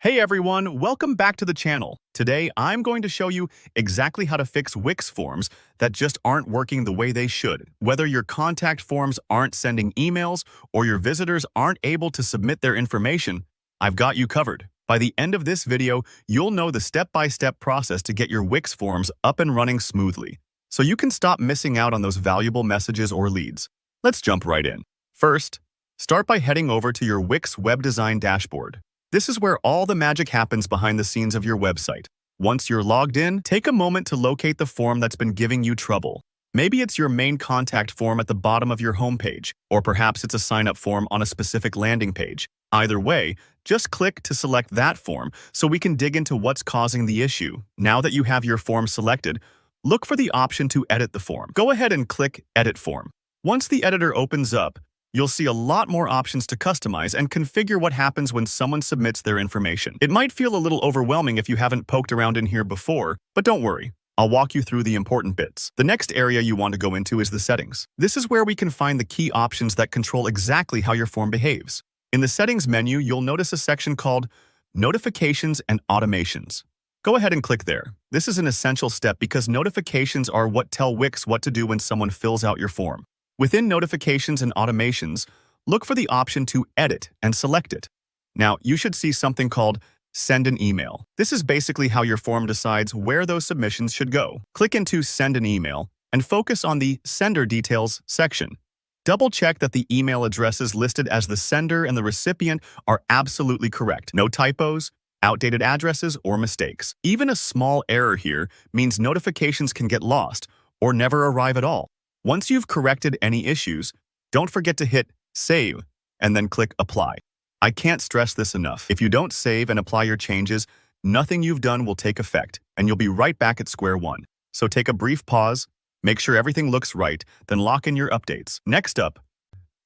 Hey everyone, welcome back to the channel. Today, I'm going to show you exactly how to fix Wix forms that just aren't working the way they should. Whether your contact forms aren't sending emails or your visitors aren't able to submit their information, I've got you covered. By the end of this video, you'll know the step-by-step process to get your Wix forms up and running smoothly, so you can stop missing out on those valuable messages or leads. Let's jump right in. First, start by heading over to your Wix web design dashboard. This is where all the magic happens behind the scenes of your website. Once you're logged in, take a moment to locate the form that's been giving you trouble. Maybe it's your main contact form at the bottom of your homepage, or perhaps it's a sign-up form on a specific landing page. Either way, just click to select that form so we can dig into what's causing the issue. Now that you have your form selected, look for the option to edit the form. Go ahead and click Edit Form. Once the editor opens up, you'll see a lot more options to customize and configure what happens when someone submits their information. It might feel a little overwhelming if you haven't poked around in here before, but don't worry. I'll walk you through the important bits. The next area you want to go into is the settings. This is where we can find the key options that control exactly how your form behaves. In the settings menu, you'll notice a section called Notifications and Automations. Go ahead and click there. This is an essential step because notifications are what tell Wix what to do when someone fills out your form. Within Notifications and Automations, look for the option to Edit and select it. Now, you should see something called Send an Email. This is basically how your form decides where those submissions should go. Click into Send an Email and focus on the Sender Details section. Double-check that the email addresses listed as the sender and the recipient are absolutely correct. No typos, outdated addresses, or mistakes. Even a small error here means notifications can get lost or never arrive at all. Once you've corrected any issues, don't forget to hit Save and then click Apply. I can't stress this enough. If you don't save and apply your changes, nothing you've done will take effect, and you'll be right back at square one. So take a brief pause, make sure everything looks right, then lock in your updates. Next up,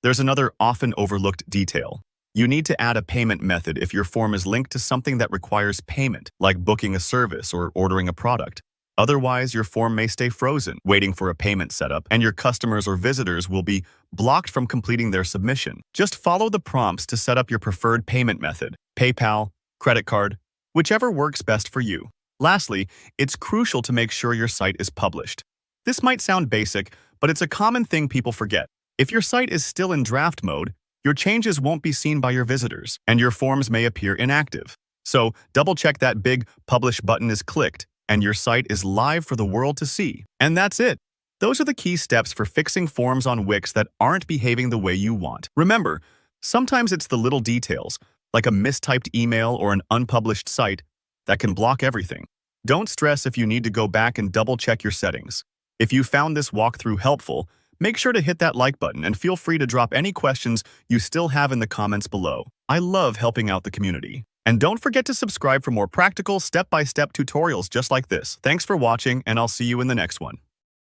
there's another often overlooked detail. You need to add a payment method if your form is linked to something that requires payment, like booking a service or ordering a product. Otherwise, your form may stay frozen, waiting for a payment setup, and your customers or visitors will be blocked from completing their submission. Just follow the prompts to set up your preferred payment method: PayPal, credit card, whichever works best for you. Lastly, it's crucial to make sure your site is published. This might sound basic, but it's a common thing people forget. If your site is still in draft mode, your changes won't be seen by your visitors, and your forms may appear inactive. So, double-check that big Publish button is clicked, and your site is live for the world to see. And that's it. Those are the key steps for fixing forms on Wix that aren't behaving the way you want. Remember, sometimes it's the little details, like a mistyped email or an unpublished site, that can block everything. Don't stress if you need to go back and double-check your settings. If you found this walkthrough helpful, make sure to hit that like button and feel free to drop any questions you still have in the comments below. I love helping out the community. And don't forget to subscribe for more practical, step-by-step tutorials just like this. Thanks for watching, and I'll see you in the next one.